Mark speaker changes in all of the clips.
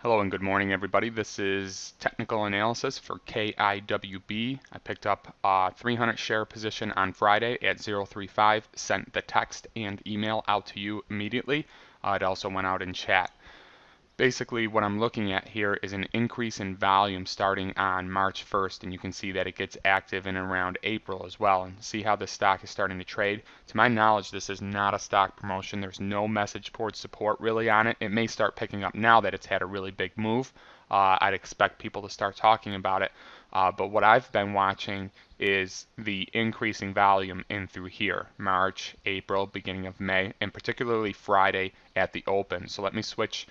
Speaker 1: Hello and good morning, everybody. This is technical analysis for KIWB. I picked up a 300 share position on Friday at 035, sent the text and email out to you immediately. It also went out in chat. Basically, what I'm looking at here is an increase in volume starting on March 1st, and you can see that it gets active in around April as well. And see how the stock is starting to trade. To my knowledge, this is not a stock promotion. There's no message towards support really on it. It may start picking up now that it's had a really big move. I'd expect people to start talking about it. But what I've been watching is the increasing volume in through here, March, April, beginning of May, and particularly Friday at the open. So let me switch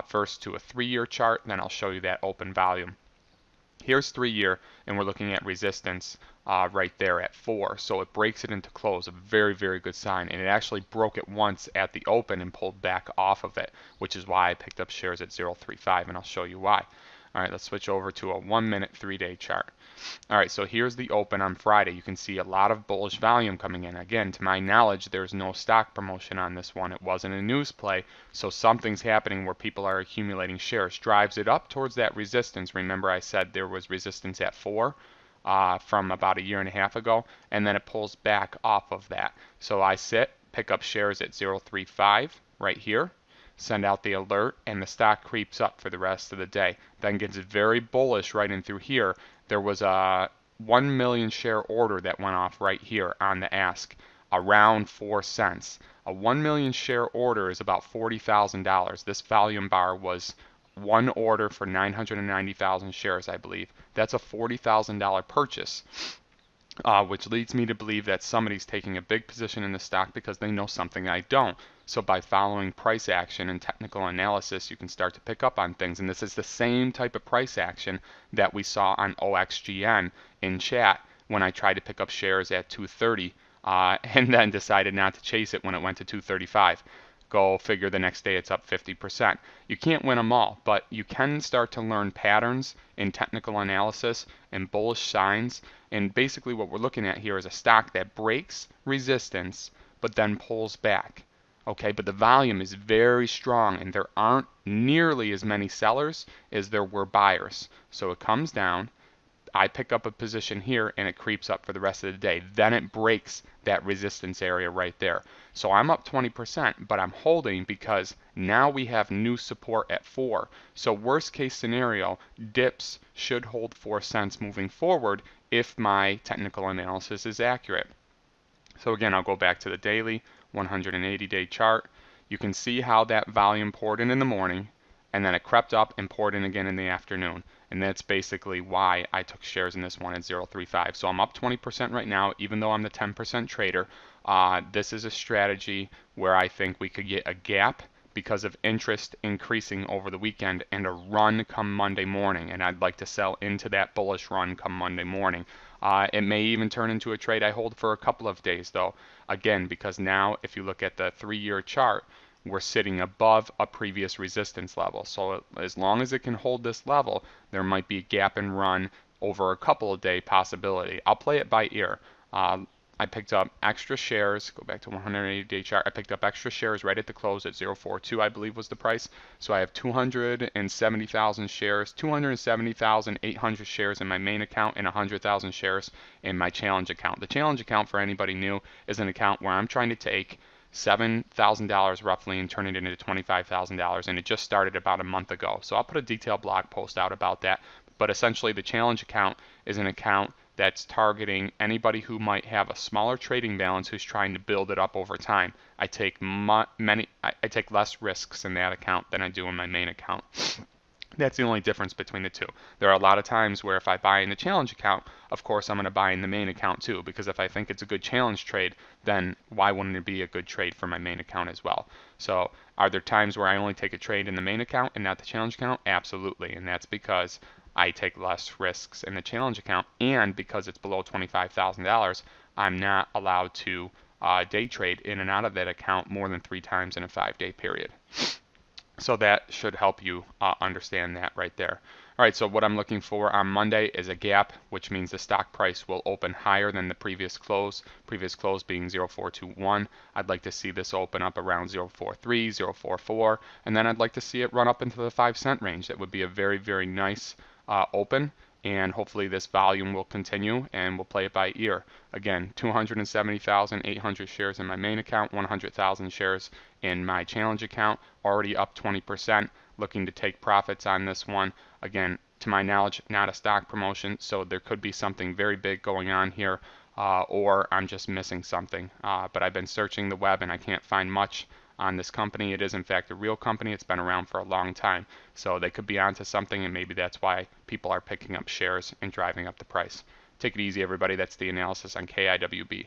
Speaker 1: first to a 3-year chart, then I'll show you that open volume. Here's 3-year, and we're looking at resistance right there at 4. So it breaks it into close, a very, very good sign. And it actually broke it once at the open and pulled back off of it, which is why I picked up shares at 035, and I'll show you why. All right, let's switch over to a 1-minute 3-day chart. All right, so here's the open on Friday. You can see a lot of bullish volume coming in. Again, to my knowledge, there's no stock promotion on this one. It wasn't a news play, so something's happening where people are accumulating shares. Drives it up towards that resistance. Remember I said there was resistance at 4 from about a year and a half ago, and then it pulls back off of that. So I pick up shares at 035 right here, send out the alert, and the stock creeps up for the rest of the day. Then gets very bullish right in through here. There was a 1 million share order that went off right here on the ask, around 4 cents. A 1 million share order is about $40,000. This volume bar was one order for 990,000 shares, I believe. That's a $40,000 purchase. Which leads me to believe that somebody's taking a big position in the stock because they know something I don't. So by following price action and technical analysis, you can start to pick up on things. And this is the same type of price action that we saw on OXGN in chat when I tried to pick up shares at 230 and then decided not to chase it when it went to 235. Go figure, the next day it's up 50%. You can't win them all, but you can start to learn patterns in technical analysis and bullish signs. And basically what we're looking at here is a stock that breaks resistance but then pulls back. Okay, but the volume is very strong and there aren't nearly as many sellers as there were buyers. So it comes down, I pick up a position here and it creeps up for the rest of the day. Then it breaks that resistance area right there. So I'm up 20%, but I'm holding because now we have new support at 4. So worst case scenario, dips should hold 4 cents moving forward if my technical analysis is accurate. So again, I'll go back to the daily 180-day chart. You can see how that volume poured in the morning, and then it crept up and poured in again in the afternoon. And that's basically why I took shares in this one at 035. So I'm up 20% right now, even though I'm the 10% trader. This is a strategy where I think we could get a gap because of interest increasing over the weekend and a run come Monday morning. And I'd like to sell into that bullish run come Monday morning. It may even turn into a trade I hold for a couple of days though. Again, because now if you look at the 3-year chart, we're sitting above a previous resistance level. So as long as it can hold this level, there might be a gap and run over a couple of day possibility. I'll play it by ear. I picked up extra shares, go back to 180-day chart, I picked up extra shares right at the close at 042, I believe was the price. So I have 270,000 shares, 270,800 shares in my main account and 100,000 shares in my challenge account. The challenge account, for anybody new, is an account where I'm trying to take $7,000 roughly and turn it into $25,000, and it just started about a month ago. So I'll put a detailed blog post out about that. But essentially the challenge account is an account that's targeting anybody who might have a smaller trading balance who's trying to build it up over time. I take I take less risks in that account than I do in my main account. That's the only difference between the two. There are a lot of times where if I buy in the challenge account, of course I'm going to buy in the main account too, because if I think it's a good challenge trade, then why wouldn't it be a good trade for my main account as well? So are there times where I only take a trade in the main account and not the challenge account? Absolutely, and that's because I take less risks in the challenge account, and because it's below $25,000, I'm not allowed to day trade in and out of that account more than 3 times in a 5-day period. So that should help you understand that right there. All right, so what I'm looking for on Monday is a gap, which means the stock price will open higher than the previous close being 0421. I'd like to see this open up around 043, 044, and then I'd like to see it run up into the 5 cent range. That would be a very, very nice open, and hopefully this volume will continue and we'll play it by ear. Again, 270,800 shares in my main account, 100,000 shares in my challenge account, already up 20%, looking to take profits on this one. Again, to my knowledge, not a stock promotion, so there could be something very big going on here, or I'm just missing something. But I've been searching the web and I can't find much on this company. It is in fact a real company. It's been around for a long time. So they could be onto something, and maybe that's why people are picking up shares and driving up the price. Take it easy, everybody. That's the analysis on KIWB.